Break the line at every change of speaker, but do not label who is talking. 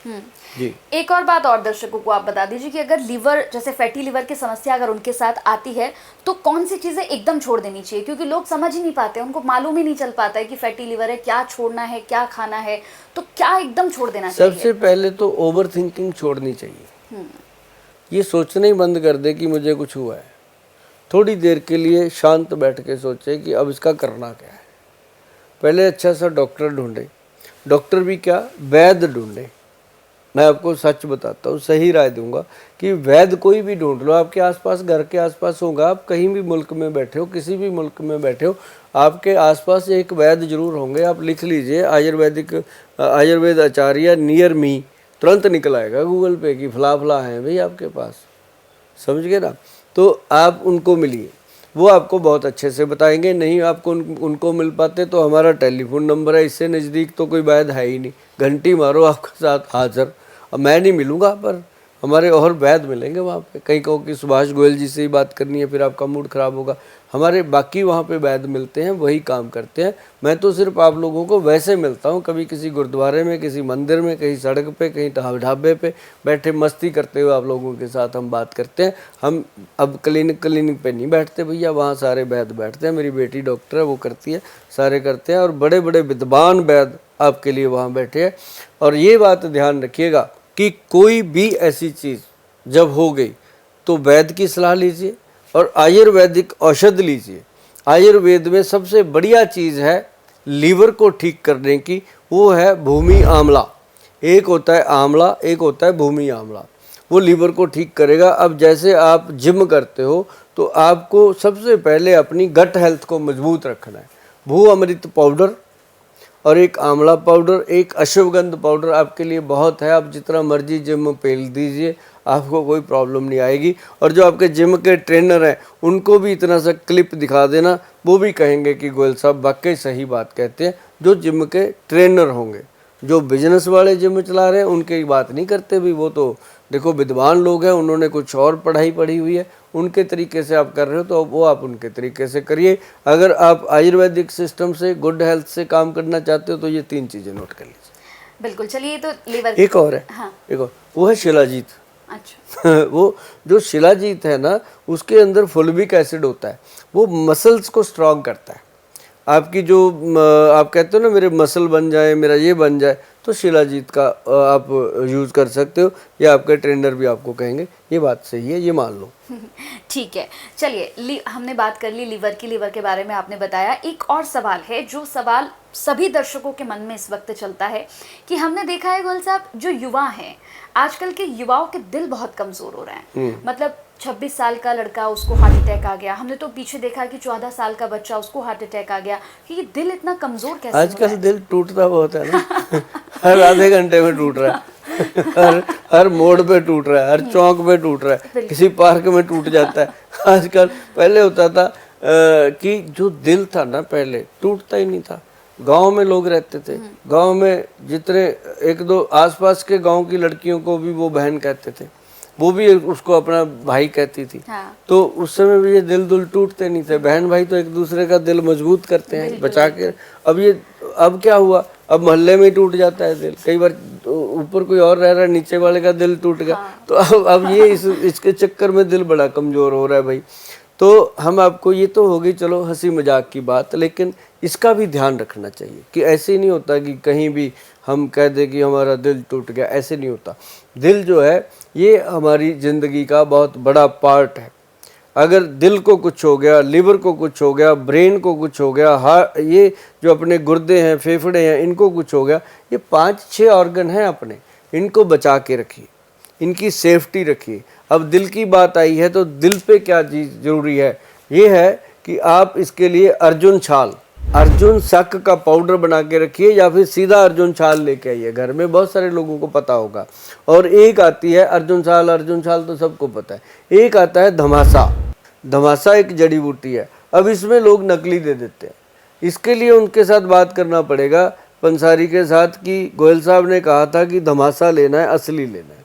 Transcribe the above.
जी।
एक और बात और दर्शकों को आप बता दीजिए कि अगर लीवर जैसे फैटी लीवर की समस्या अगर उनके साथ आती है तो कौन सी चीजें एकदम छोड़ देनी चाहिए, क्योंकि लोग समझ ही नहीं पाते, उनको मालूम ही नहीं चल पाता है कि फैटी लीवर है, क्या छोड़ना है, क्या खाना है, तो क्या एकदम छोड़ देना चाहिए?
सबसे पहले तो ओवर थिंकिंग छोड़नी चाहिए। ये सोचना ही बंद कर दे कि मुझे कुछ हुआ है। थोड़ी देर के लिए शांत बैठ के सोचे कि अब इसका करना क्या है। पहले अच्छा सा डॉक्टर ढूंढे, डॉक्टर भी क्या, वैद्य ढूंढे। मैं आपको सच बताता हूँ, सही राय दूंगा कि वैद्य कोई भी ढूंढ लो, आपके आसपास, घर के आसपास होगा। आप कहीं भी मुल्क में बैठे हो, किसी भी मुल्क में बैठे हो, आपके आसपास एक वैद्य जरूर होंगे। आप लिख लीजिए आयुर्वेद आचार्य नियर मी, तुरंत निकल आएगा गूगल पे कि फला फला है भाई आपके पास, समझ गए ना। तो आप उनको मिलिए, वो आपको बहुत अच्छे से बताएंगे। नहीं आपको उनको मिल पाते तो हमारा टेलीफोन नंबर है, इससे नज़दीक तो कोई वैद्य है ही नहीं। घंटी मारो, आपके साथ हाजिर। अब मैं नहीं मिलूँगा, पर हमारे और वैद्य मिलेंगे वहाँ पे। कहीं कहो कि सुभाष गोयल जी से ही बात करनी है, फिर आपका मूड ख़राब होगा। हमारे बाकी वहाँ पे वैद्य मिलते हैं, वही काम करते हैं। मैं तो सिर्फ आप लोगों को वैसे मिलता हूँ, कभी किसी गुरुद्वारे में, किसी मंदिर में, कहीं सड़क पे, कहीं ढाबे पे बैठे मस्ती करते हुए आप लोगों के साथ हम बात करते हैं। हम अब क्लिनिक पे नहीं बैठते भैया, वहाँ सारे वैद्य बैठते हैं। मेरी बेटी डॉक्टर है, वो करती है, सारे करते हैं, और बड़े बड़े विद्वान वैद्य आपके लिए वहाँ बैठे हैं। और ये बात ध्यान रखिएगा कि कोई भी ऐसी चीज़ जब हो गई तो वैद्य की सलाह लीजिए और आयुर्वेदिक औषध लीजिए। आयुर्वेद में सबसे बढ़िया चीज़ है लीवर को ठीक करने की, वो है भूमि आंवला। एक होता है आंवला, एक होता है भूमि आंवला, वो लीवर को ठीक करेगा। अब जैसे आप जिम करते हो तो आपको सबसे पहले अपनी गट हेल्थ को मजबूत रखना है। भू अमृत पाउडर और एक आंवला पाउडर, एक अश्वगंध पाउडर आपके लिए बहुत है। आप जितना मर्जी जिम में पेल दीजिए, आपको कोई प्रॉब्लम नहीं आएगी। और जो आपके जिम के ट्रेनर हैं उनको भी इतना सा क्लिप दिखा देना, वो भी कहेंगे कि गोयल साहब वाकई सही बात कहते हैं। जो जिम के ट्रेनर होंगे, जो बिजनेस वाले जिम चला रहे हैं उनकी बात नहीं करते भी, वो तो देखो विद्वान लोग हैं, उन्होंने कुछ और पढ़ाई पढ़ी हुई है, उनके तरीके से आप कर रहे हो तो वो आप उनके तरीके से करिए। अगर आप आयुर्वेदिक सिस्टम से, गुड हेल्थ से काम करना चाहते हो तो ये 3 चीज़ें नोट कर लीजिए।
बिल्कुल। चलिए, तो लीवर
एक और है।
हाँ।
एक और, वो है शिलाजीत।
अच्छा।
वो जो शिलाजीत है ना, उसके अंदर फुल्विक एसिड होता है, वो मसल्स को स्ट्रॉन्ग करता है। आपकी जो आप कहते हो ना मेरे मसल बन जाए, मेरा ये बन जाए, तो शिलाजीत का आप यूज़ कर सकते हो, या आपके ट्रेनर भी आपको कहेंगे ये बात सही है, ये मान लो।
ठीक है। चलिए, हमने बात कर ली लीवर की, लीवर के बारे में आपने बताया। एक और सवाल है, जो सवाल सभी दर्शकों के मन में इस वक्त चलता है कि हमने देखा है गोयल साहब, जो युवा हैं आजकल के युवाओं के दिल बहुत कमज़ोर हो रहे हैं। मतलब 26 साल का लड़का, उसको हार्ट अटैक आ गया। हमने तो पीछे देखा कि 14 साल का बच्चा, उसको हार्ट अटैक आ गया। कि ये दिल इतना कमज़ोर कैसे हो रहा
आजकल
है?
दिल टूटता बहुत है ना। हर आधे घंटे में टूट रहा है, हर मोड़ पे टूट रहा है, हर चौक पे टूट रहा है, किसी पार्क में टूट जाता है आजकल। पहले होता था कि जो दिल था ना पहले टूटता ही नहीं था। गांव में लोग रहते थे, गांव में जितने 1-2 आसपास के गांव की लड़कियों को भी वो बहन कहते थे, वो भी उसको अपना भाई कहती थी।
हाँ।
तो उस समय भी ये दिल टूटते नहीं थे। बहन भाई तो एक दूसरे का दिल मजबूत करते हैं, बचा के। अब क्या हुआ, अब मोहल्ले में ही टूट जाता है दिल। कई बार ऊपर कोई और रह रहा है, नीचे वाले का दिल टूट गया।
हाँ।
तो अब ये इसके चक्कर में दिल बड़ा कमजोर हो रहा है भाई। तो हम आपको, ये तो हो गई चलो हंसी मजाक की बात, लेकिन इसका भी ध्यान रखना चाहिए कि ऐसे नहीं होता कि कहीं भी हम कह दें कि हमारा दिल टूट गया, ऐसे नहीं होता। दिल जो है ये हमारी ज़िंदगी का बहुत बड़ा पार्ट है। अगर दिल को कुछ हो गया, लिवर को कुछ हो गया, ब्रेन को कुछ हो गया, ये जो अपने गुर्दे हैं, फेफड़े हैं, इनको कुछ हो गया, ये 5-6 ऑर्गन हैं अपने, इनको बचा के रखिए, इनकी सेफ्टी रखिए। अब दिल की बात आई है तो दिल पे क्या चीज़ ज़रूरी है, ये है कि आप इसके लिए अर्जुन छाल, अर्जुन शक का पाउडर बना के रखिए, या फिर सीधा अर्जुन छाल लेके आइए। घर में बहुत सारे लोगों को पता होगा। और एक आती है अर्जुन छाल तो सबको पता है। एक आता है धमासा। धमासा एक जड़ी बूटी है। अब इसमें लोग नकली दे देते हैं। इसके लिए उनके साथ बात करना पड़ेगा पंसारी के साथ कि गोयल साहब ने कहा था कि धमासा लेना है, असली लेना है।